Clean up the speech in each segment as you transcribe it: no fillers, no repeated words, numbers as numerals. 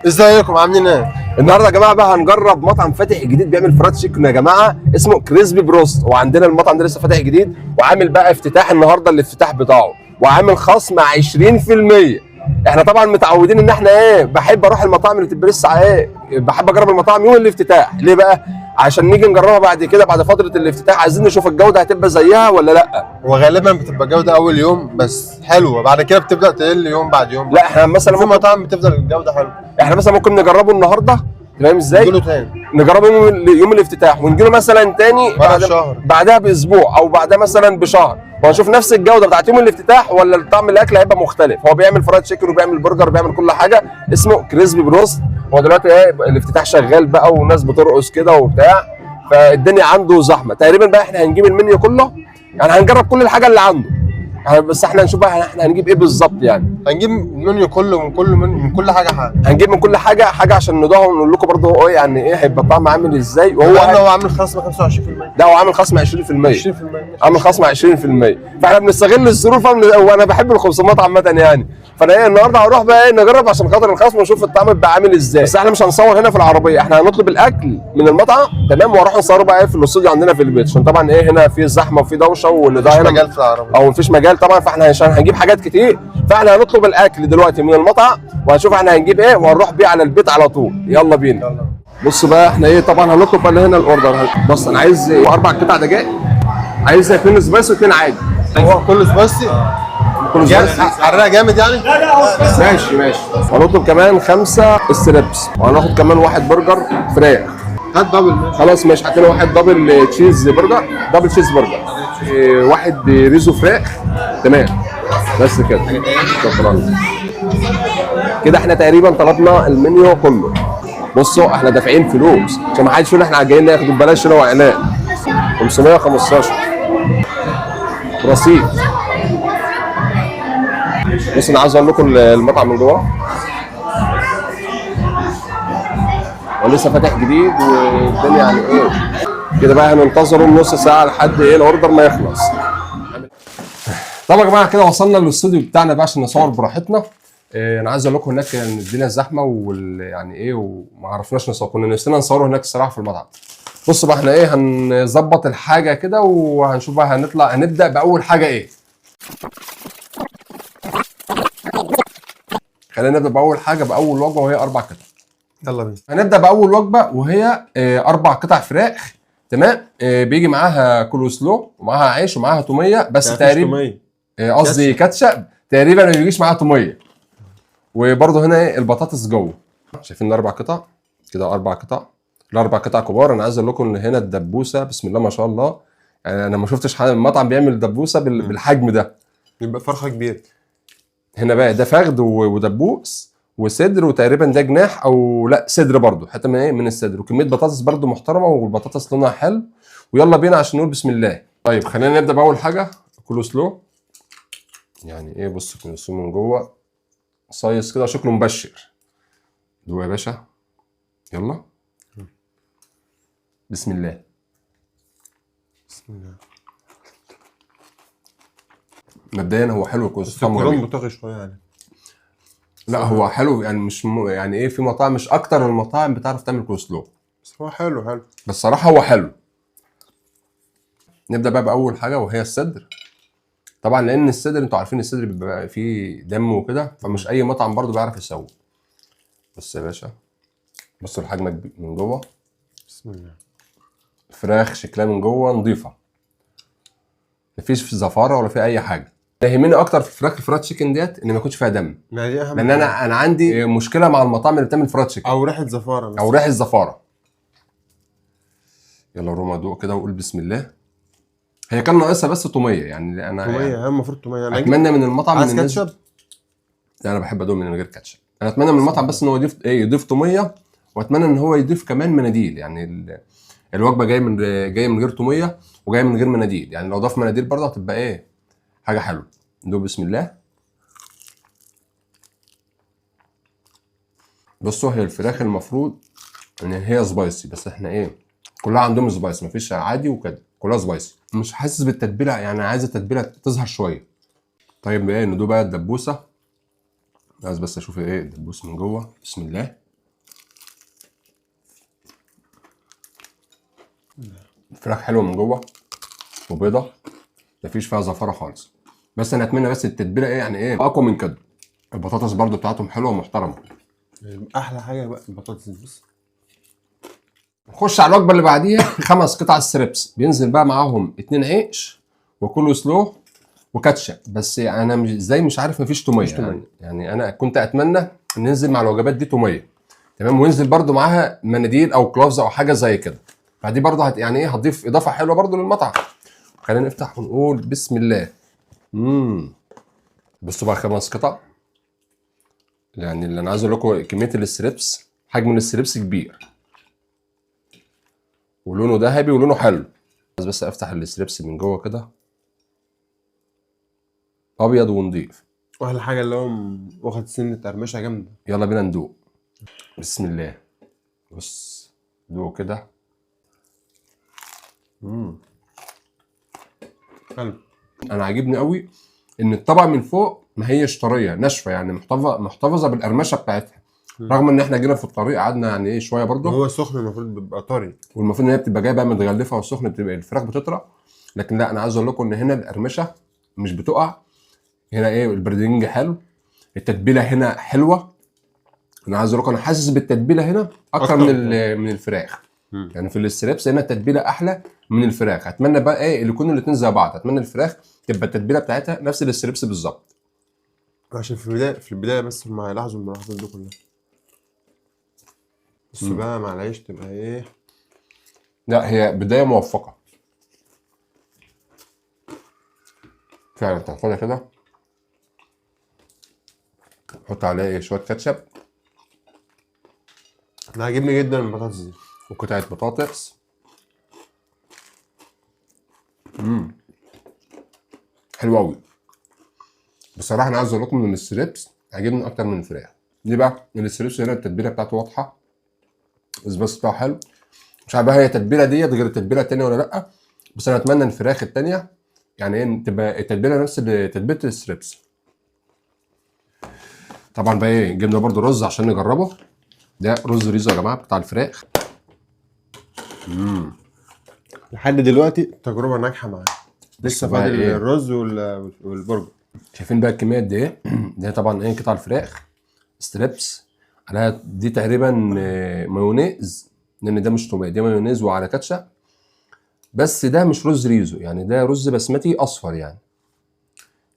ازيكم عاملين ايه؟ النهارده يا جماعه بقى هنجرب مطعم فاتح جديد بيعمل فرايد تشيكن يا جماعه، اسمه كريسبي بروست. وعندنا المطعم ده لسه فاتح جديد وعامل بقى افتتاح النهارده، الافتتاح بتاعه، وعامل خصم 20%. احنا طبعا متعودين ان احنا بحب اروح المطاعم اللي بتبقى لسه بحب اجرب المطاعم يوم الافتتاح. ليه بقى؟ عشان نيجي نجربها بعد كده بعد فتره الافتتاح، عايزين نشوف الجوده هتبقى زيها ولا لا. وغالبا بتبقى جودة أول يوم بس حلوة، بعد كده بتبدأ تقل يوم بعد يوم. لا احنا مثلا في مطاعم بتفضل الجودة حلوة. احنا مثلا ممكن نجربه النهارده، فاهم ازاي؟ نجيله تاني نجربه يوم الافتتاح ونجيله مثلا تاني بعد شهر، بعدها باسبوع او بعدها مثلا بشهر، وهنشوف نفس الجوده بتاعت يوم الافتتاح ولا طعم الاكل هيبقى مختلف. هو بيعمل فرايد تشيكن وبيعمل برجر وبيعمل كل حاجه، اسمه كريسبي بروست. هو دلوقتي الافتتاح شغال بقى وناس بترقص كده وبتاع، فالدنيا عنده زحمه تقريبا. بقى احنا هنجيب المنيو كله، يعني هنجرب كل الحاجه اللي عنده، بس احنا هنشوف بقى احنا هنجيب ايه بالظبط. يعني هنجيب المنيو كله من كل حاجة هنجيب من كل حاجه عشان ندوها ونقول لكم برضه هو يعني ايه هيبقى الطعم عامل ازاي. وهو هو عامل خصم 25%. ده هو عامل خصم 20%. 20% عامل خصم 20%. فاحنا بنستغل الظروف، وانا بحب الخصومات عامه يعني. فانا النهارده هروح بقى نجرب عشان خاطر الخصم ونشوف الطعم بيبقى عامل ازاي. بس احنا مش هنصور هنا في العربيه، احنا هنطلب الاكل من المطعم تمام، واروح نصوره بقى في الاستوديو عندنا في البيت، عشان طبعا هنا في زحمه وفي دوشه واللي ده مفيش هنا مجال في العربية او مفيش مجال طبعا. فاحنا عشان هنجيب حاجات كتير، فاحنا هنطلب الاكل دلوقتي من المطعم وهنشوف احنا هنجيب ايه وهنروح بيه على البيت على طول. يلا بينا. بص بقى احنا طبعا هنطلب بقى هنا الاوردر. بص انا عايز 4 قطع دجاج، عايز 2 سبايسي و2 عادي. هو كله سبايسي؟ كله سبايسي حرقها جامد يعني؟ ماشي. وهنطلب كمان 5 ستريبس، وهناخد كمان 1 برجر فراخ. هات دبل ماشي. خلاص ماشي، هات لنا 1 دبل تشيز برجر، دبل تشيز برجر، 1 ريزو فراخ. تمام بس كده، شكرا. كده احنا تقريبا طلبنا المنيو كله. بصوا احنا دافعين فلوس عشان ما حدش يقول احنا جايين ناخد ببلاش هنا واعلان. 515 رصيد. بص انا عايز اقول لكم المطعم من جوه، ولسه فاتح جديد والدنيا يعني كده. بقى هننتظروا نص ساعه لحد الاوردر ما يخلص. طبعا يا جماعه كده وصلنا للاستوديو بتاعنا بقى عشان نصور براحتنا. انا عايز اقول لكم هناك ان الدنيا زحمه يعني وما عرفناش نصور، كنا نفسنا نصوره هناك الصراحه في المطعم. بصوا بقى احنا هنظبط الحاجه كده وهنشوف بقى هنبدا باول حاجه خلينا نبدا باول حاجه باول وجبه وهي 4 قطع. يلا بينا. هنبدا باول وجبه وهي 4 قطع فراخ. تمام. بيجي معاها كول سلو ومعاها عيش ومعاها توميه بس تقريبا، قصدي كاتشب تقريبا ما بيجيش معاها توميه. وبرده هنا البطاطس جوه. شايفين ال4 قطع كده، 4 قطع، ال4 قطع كبار. انا عايز اقول لكم ان هنا الدبوسه بسم الله ما شاء الله، يعني انا ما شفتش مطعم بيعمل دبوسه بالحجم ده. يبقى فرخه كبيره. هنا بقى ده فخد ودبوس وصدر، وتقريبا ده جناح او لا صدر برده، حتى من الصدر، وكميه بطاطس برده محترمه، والبطاطس لونها حلو. ويلا بينا عشان نقول بسم الله. طيب خلينا نبدا باول حاجه كول سلو. يعني بص كول سلو من جوه صايص كده شكله مبشر. دوق يا باشا، يلا بسم الله. بسم الله. مبدئيا هو حلو الكول سلو، الكرون بتغي شويه يعني. لا هو حلو يعني، مش يعني في مطاعم مش اكتر المطاعم بتعرف تعمل كول سلو، بس هو حلو. بس صراحه هو حلو. نبدا بقى باول حاجه وهي الصدر. طبعا لان الصدر انتوا عارفين الصدر بيبقى فيه دم وكده، فمش اي مطعم برضو بيعرف يسوي. بص يا باشا، بصوا الحجم من جوه. بسم الله. فراخ شكلها من جوه نظيفه، مفيش زفاره ولا في اي حاجه. يهمني اكتر في الفرايد تشيكن ديت ان ما يكونش فيها دم، ما دي اهم لان انا عندي مشكله مع المطاعم اللي بتعمل فرايد تشيكن او ريحه زفاره بس. او ريحه زفاره. يلا روما دوق كده وقول بسم الله. هي كان ناقصها بس توميه، يعني انا توميه يعني المفروض توميه. انا اتمنى من المطعم عايز من الناس. كاتشب. لا انا بحب ادوق من غير كاتشب. انا اتمنى من المطعم بس ان هو يضيف توميه، واتمنى ان هو يضيف كمان مناديل. يعني الوجبه جايه من غير توميه وجايه من غير مناديل، يعني لو ضاف مناديل برضه هتبقى حاجه حلوه. ندوق بسم الله. بصوا هي الفراخ المفروض ان هي سبايسي، بس احنا كلها عندهم سبايسي، مفيش عادي وكده، كلها سبايسي. مش حاسس بالتتبيله، يعني عايزه التتبيله تظهر شويه. طيب ندوق بقى الدبوسه. عايز بس اشوف الدبوس من جوه بسم الله. الفراخ حلوه من جوه وبيضه، مفيش فيها زفاره خالص. بس انا اتمنى بس التتبيله ايه يعني ايه اقوى من كده. البطاطس برضو بتاعتهم حلوه ومحترمه. احلى حاجه بقى البطاطس دي. بص نخش على الوجبه اللي بعديها. 5 قطع ستريبس بينزل بقى معاهم 2 عيش وكله سلو وكاتشب. بس انا مش عارف مفيش توميه مفيش تومية. يعني انا كنت اتمنى ان ينزل مع الوجبات دي توميه، تمام، وينزل برضو معاها مناديل او كلوفز او حاجه زي كده. فدي برضو يعني ايه هتضيف اضافه حلوه برضو للمطعم. خلينا نفتح ونقول بسم الله. بصوا بقى 5 قطع. يعني اللي انا عايز اقول لكم كميه الستريبس، حجم الستريبس كبير ولونه ذهبي ولونه حلو. بس افتح الستريبس من جوه كده ابيض ونضيف. واحلى حاجه اللي هو واخد سنه قرمشه جامده. يلا بينا ندوق. بسم الله. بص دوق كده. حلو. انا عاجبني قوي ان الطبقه من فوق ما هيش طريه ناشفه، يعني محتفظه بالقرمشه بتاعتها. رغم ان احنا جينا في الطريق قعدنا يعني ايه شويه برضه. هو سخن المفروض بيبقى طري، والمفروض ان هي بتبقى جايه بقى متغلفه وسخنه، بتبقى الفراخ بتطرى. لكن لا، انا عايز اقول لكم ان هنا القرمشه مش بتقع. هنا ايه البردنج حلو، التتبيله هنا حلوه. انا عايز اقول لكم انا حاسس بالتتبيله هنا اكتر من الفراخ. يعني في الستريبس هنا التتبيله احلى من الفراخ. اتمنى بقى ايه اللي يكونوا الاثنين زي بعض. اتمنى الفراخ تبقى التتبيله بتاعتها نفس الستريبس بالظبط. عشان في البدايه بس هم هيلاحظوا الملاحظات دي كلها. بس بقى مع العيش تبقى ايه. لا هي بدايه موفقه فعلا. تاخدها كده حط عليها ايه شويه كاتشب. انا عاجبني جدا البطاطس دي وقطعه بطاطس. حلو قوي بصراحه. انا عايز اقول لكم ان الستريبس عاجبني اكتر من الفراخ. ليه بقى؟ الستريبس هنا التتبيله بتاعته واضحه، السبايس بتاعه حلو. مش عارف هي التتبيله ديت غير التتبيله التانيه ولا لا، بس انا اتمنى الفراخ التانيه يعني ايه تبقى التتبيله نفس تتبيله الستريبس. طبعا بقى ايه جبنا برده رز عشان نجربه. ده رز ريزو يا جماعه بتاع الفراخ. لحد دلوقتي تجربه ناجحه معايا. لسه بقى فاضل إيه؟ الرز والبرجر. شايفين بقى الكميه قد ايه؟ ده طبعا ايه قطع الفراخ ستريبس عليها دي تقريبا مايونيز، لان ده مش توميه، ده مايونيز وعلى كاتشب. بس ده مش رز ريزو، يعني ده رز بسمتي اصفر يعني.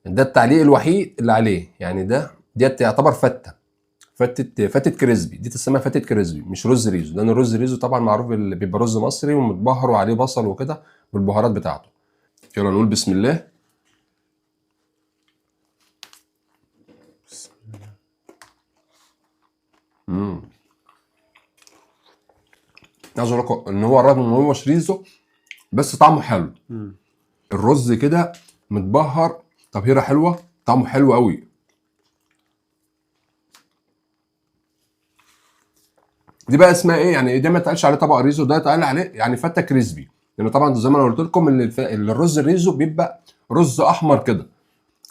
ده التعليق الوحيد اللي عليه، يعني ديت تعتبر فتة كريسبي. دي تسمى فتة كريسبي مش رز ريزو، لان الرز ريزو طبعا معروف اللي بيبقى رز مصري ومتبهر وعليه بصل وكده بالبهارات بتاعته. يلا نقول بسم الله. عايز اقول لكم ان هو رغم ان هو مش ريزو بس طعمه حلو. الرز كده متبهر تبهيره حلوه، طعمه حلو قوي. دي بقى اسمها ايه يعني؟ ده ما اتقالش عليه طبق ريزو، ده اتقال عليه يعني فته كريسبي. لان يعني طبعا زي ما انا قلت لكم ان الرز الريزو بيبقى رز احمر كده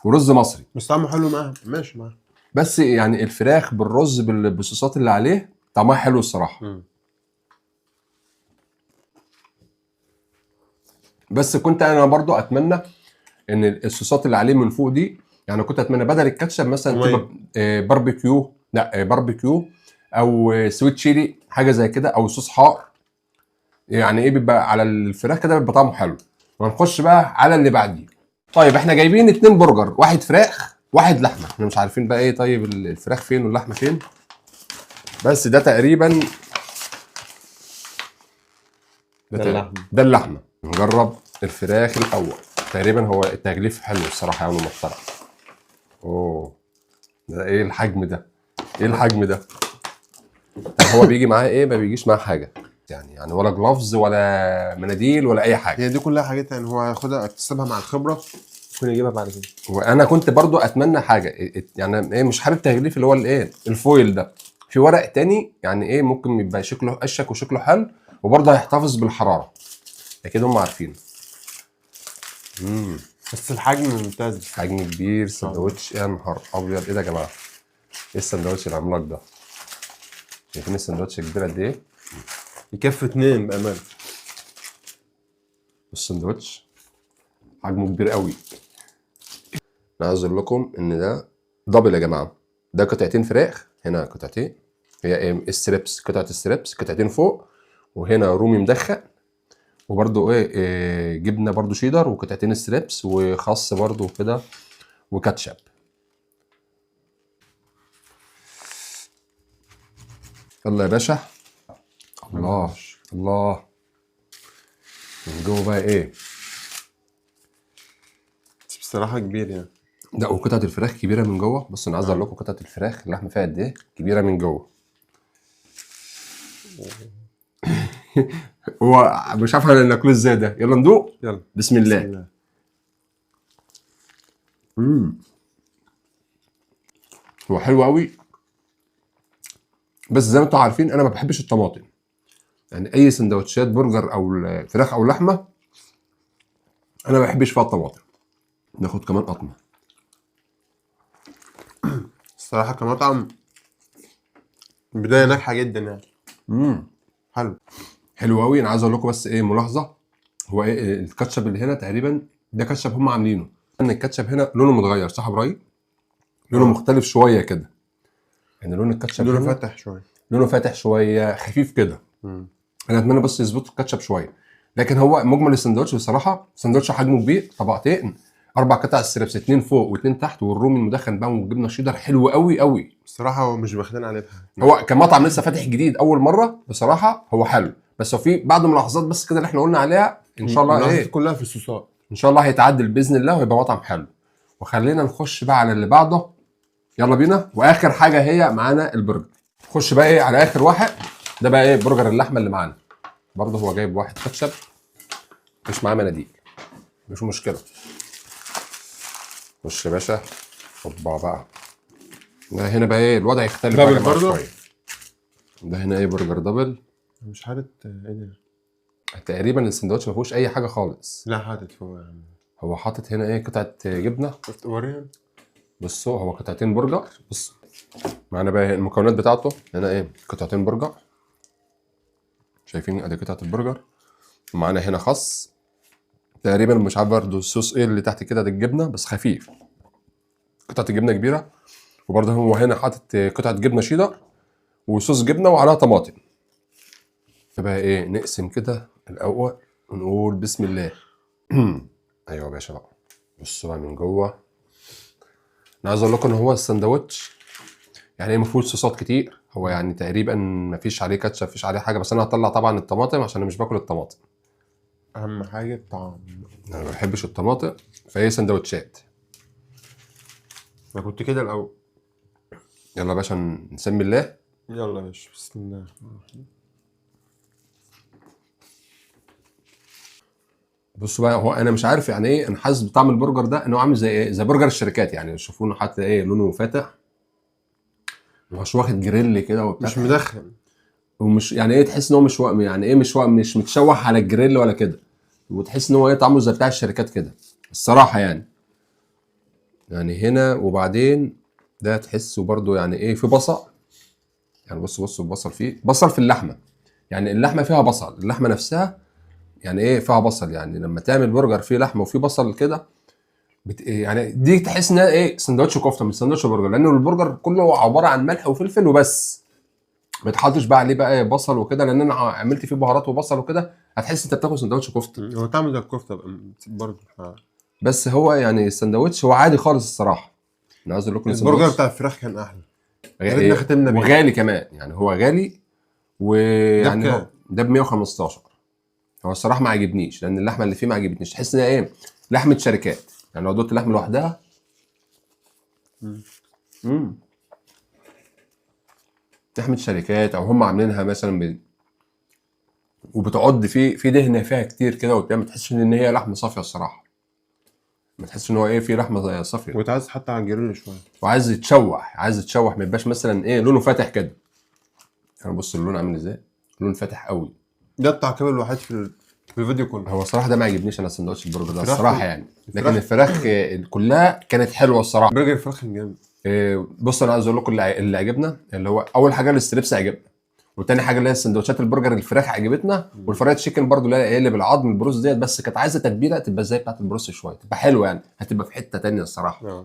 ورز مصري. بس طعمه حلو معاه، ماشي معاه. بس يعني الفراخ بالرز بالصوصات اللي عليه طعمها حلو الصراحه. بس كنت انا برضو اتمنى ان الصوصات اللي عليه من فوق دي، يعني كنت اتمنى بدل الكاتشب مثلا تبقى باربيكيو، لا باربيكيو او سويت تشيلي حاجه زي كده، او صوص حار. يعني ايه بيبقى على الفراخ كده بيبقى طعمه حلو. وهنخش بقى على اللي بعديه. طيب احنا جايبين 2 برجر، واحد فراخ واحد لحمه. احنا مش عارفين بقى ايه طيب الفراخ فين واللحمه فين، بس ده تقريبا ده اللحمه. نجرب الفراخ الاول. تقريبا هو التغليف حلو الصراحه يعني محترم. اوه ده ايه الحجم ده؟ ايه الحجم ده؟ طب هو بيجي معاه ايه؟ ما بيجيش معاه حاجه يعني ولا جلافز ولا مناديل ولا اي حاجه. هي دي كلها حاجات يعني هو هياخدها اكتسبها مع الخبره ممكن يجيبها بعد كده. وانا كنت برضو اتمنى حاجه يعني ايه، مش حابب تغليف اللي هو الايه الفويل ده. في ورق تاني يعني ايه ممكن يبقى شكله اشك وشكله حلو وبرضه هيحتفظ بالحراره. اكيد هم عارفين. بس الحجم ممتاز، حجم كبير. سندوتش يا نهار ابيض، ايه ده يا جماعه؟ ايه السندوتش العملاق ده؟ شايفين السندوتش كبير قد ايه؟ يكفي 2 بامانه. السندوتش حجمه كبير قوي. انا عايز اقول لكم ان ده دبل يا جماعه. ده قطعتين فراخ، هنا قطعتين، هي ايه الستريبس، قطعه الستريبس قطعتين فوق، وهنا رومي مدخن، وبرده ايه جبنه برده شيدر، وقطعتين ستريبس، وخس برده كده، وكاتشب. يلا يا باشا. الله الله. من جوه بقى ايه؟ بصراحه كبير يعني. لا، وقطعه الفراخ كبيره من جوه. بص انا عايز اقول لكم قطعه الفراخ اللحمه فيها قد ايه كبيره من جوه. هو مش عارف ناكله ازاي ده. يلا ندوق. يلا بسم الله. هو حلو قوي، بس زي ما انتم عارفين انا ما بحبش الطماطم. يعني اي سندوتشات برجر او فراخ او لحمه انا ما بحبش فيها الطماطم. ناخد كمان قطمه. الصراحه كمطعم بدايه ناجحه جدا يعني. حلو. حلو قوي. انا عايز اقول لكم بس ايه ملاحظه. هو ايه الكاتشب اللي هنا تقريبا ده كاتشب هم عاملينه، ان الكاتشب هنا لونه متغير، صح يا ابراهيم؟ لونه مختلف شويه كده. يعني لون الكاتشب لونه هنا فاتح شويه. لونه فاتح شويه، خفيف كده. انا اتمنى بس يظبطوا الكاتشب شويه. لكن هو مجمل السندوتش بصراحه سندوتش حجمه كبير، طبقتين، 4 قطع ستريبس، 2 فوق و2 تحت، والرومي المدخن بقى والجبنه الشيدر، حلو قوي قوي. الصراحه هو مش باخدين عليه بحاجه. هو كمطعم لسه فاتح جديد اول مره بصراحه هو حلو، بس هو في بعض الملاحظات بس كده اللي احنا قلنا عليها. ان شاء الله ايه كلها في الصوصات. ان شاء الله هيتعدل باذن الله ويبقى مطعم حلو. وخلينا نخش بقى على اللي بعده. يلا بينا. واخر حاجه هي معانا البرجر. نخش بقى ايه على اخر واحد. ده بقى ايه برجر اللحمه اللي معانا. برضه هو جايب واحد كاتشب، مش معاه مناديل، مش مشكله. خش يا باشا. اوبا بقى. ده هنا بقى ايه الوضع يختلف بقى دبل برضه؟ شويه. ده هنا ايه برجر دبل. مش حاطط ايه ده؟ تقريبا السندوتش ما فيهوش اي حاجه خالص. لا حاطط فوق يا عم. هو حاطط هنا ايه قطعه جبنه. وريهم. بصوا هو قطعتين برجر. بص معانا بقى المكونات بتاعته. هنا ايه قطعتين برجر، شايفين ادي قطعه البرجر. ومعانا هنا خس تقريبا، مش عارف برضه الصوص ايه اللي تحت كده، ده الجبنه بس خفيف. قطعه الجبنه كبيره. وبرضه هو هنا حاطط قطعه جبنه شيدر وصوص جبنه وعليها طماطم. بقى ايه نقسم كده الاول ونقول بسم الله. ايوه يا باشا بقى. بصوا بقى من جوه. انا عايز اقول لكم ان هو الساندوتش يعني ما فيهوش صوصات كتير. هو يعني تقريبا ما فيش عليه كاتشب، ما فيش عليه حاجه، بس انا هطلع طبعا الطماطم عشان انا مش باكل الطماطم. اهم حاجه الطعم. انا ما بحبش الطماطم فهي سندوتشات. انا كنت كده الاول. يلا يا باشا نسمي الله. يلا يا باشا بسم الله. بصوا بقى هو انا مش عارف يعني ايه، انا حاسس بطعم البرجر ده انه عامل زي ايه، زي برجر الشركات. يعني شوفونه حتى ايه لونه فاتح، مش واخد جريل كده وبتاع، مش مدخن، ومش يعني ايه تحس ان هو مش يعني ايه مش متشوح على الجريل ولا كده، وتحس ان هو ايه طعمه زي بتاع الشركات كده الصراحه يعني. يعني هنا وبعدين ده تحسه برده يعني ايه في بصل. يعني بصوا البصل فيه بصل في اللحمه. يعني اللحمه فيها بصل، اللحمه نفسها يعني ايه فيها بصل. يعني لما تعمل برجر فيه لحمه وفيه بصل كده يعني دي تحس انها ايه سندوتش كفته مش سندوتش برجر، لانه البرجر كله عباره عن ملح وفلفل وبس. ما تحطش بقى عليه بقى بصل وكده، لان انا عملت فيه بهارات وبصل وكده هتحس انت بتاكل سندوتش كفته. هو طعمه زي الكفته برضه. بس هو يعني السندوتش هو عادي خالص الصراحه. انا عايز اقول لكم البرجر بتاع الفراخ كان احلى. يا ريتنا ختمنا بيه. وغالي كمان، يعني هو غالي. ويعني ده ب 115. هو الصراحه ما عجبنيش، لان اللحمه اللي فيه ما عجبتنيش. تحس انها ايه لحمه شركات. يعني لو دوت اللحمه لوحدها لحمه شركات، او هم عاملينها مثلا وبتعض في دهنه فيها كتير كده وبتاع، ما تحسش ان هي لحمه صافيه الصراحه. ما تحسش ان هو ايه في لحمه صافيه، وتعايز تحط على الجريل شويه، وعايز يتشوح ما يبقاش مثلا ايه لونه فاتح كده. يعني بص اللون عامل ازاي، لون فاتح قوي. ده التعقيب الوحيد في الفيديو كله. هو الصراحه ده ما عجبنيش انا سندوتش البرجر ده الصراحه يعني، لكن الفراخ كلها كانت حلوه الصراحه. برجر الفراخ كان جامد. بص انا عايز اقول لكم اللي عجبنا اللي هو اول حاجه الستريبس عجبنا، وتاني حاجه اللي هي السندوتشات البرجر الفراخ عجبتنا، والفرايد تشيكن برضو اللي هي اللي بالعظم البروس ديت، بس كانت عايزه تتبيله تبقى زي بتاعت البروس شويه، تبقى حلوه يعني، هتبقى في حته تانيه الصراحه.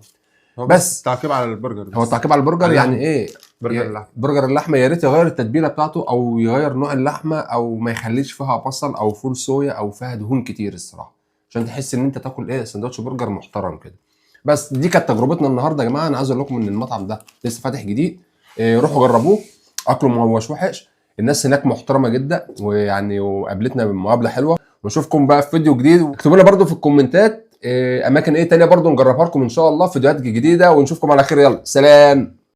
بس تعقيب على البرجر. هو التعقيب على البرجر يعني ايه؟ برجر اللحمه. برجر اللحمه يا ريت يغير التتبيله بتاعته، او يغير نوع اللحمه، او ما يخليش فيها بصل او فول صويا او فيها دهون كتير الصراحه، عشان تحس ان انت تاكل ايه سندوتش برجر محترم كده. بس دي كانت تجربتنا النهارده يا جماعه. انا عايز اقول لكم ان المطعم ده لسه فاتح جديد، روحوا جربوه، اكله ما هوش وحش، الناس هناك محترمه جدا، ويعني وقابلتنا بمقابله حلوه. ونشوفكم بقى في فيديو جديد، واكتبوا لنا برده في الكومنتات اماكن ايه تانية برده نجربها لكم ان شاء الله، فيديوهات جديده، ونشوفكم على خير. يلا سلام.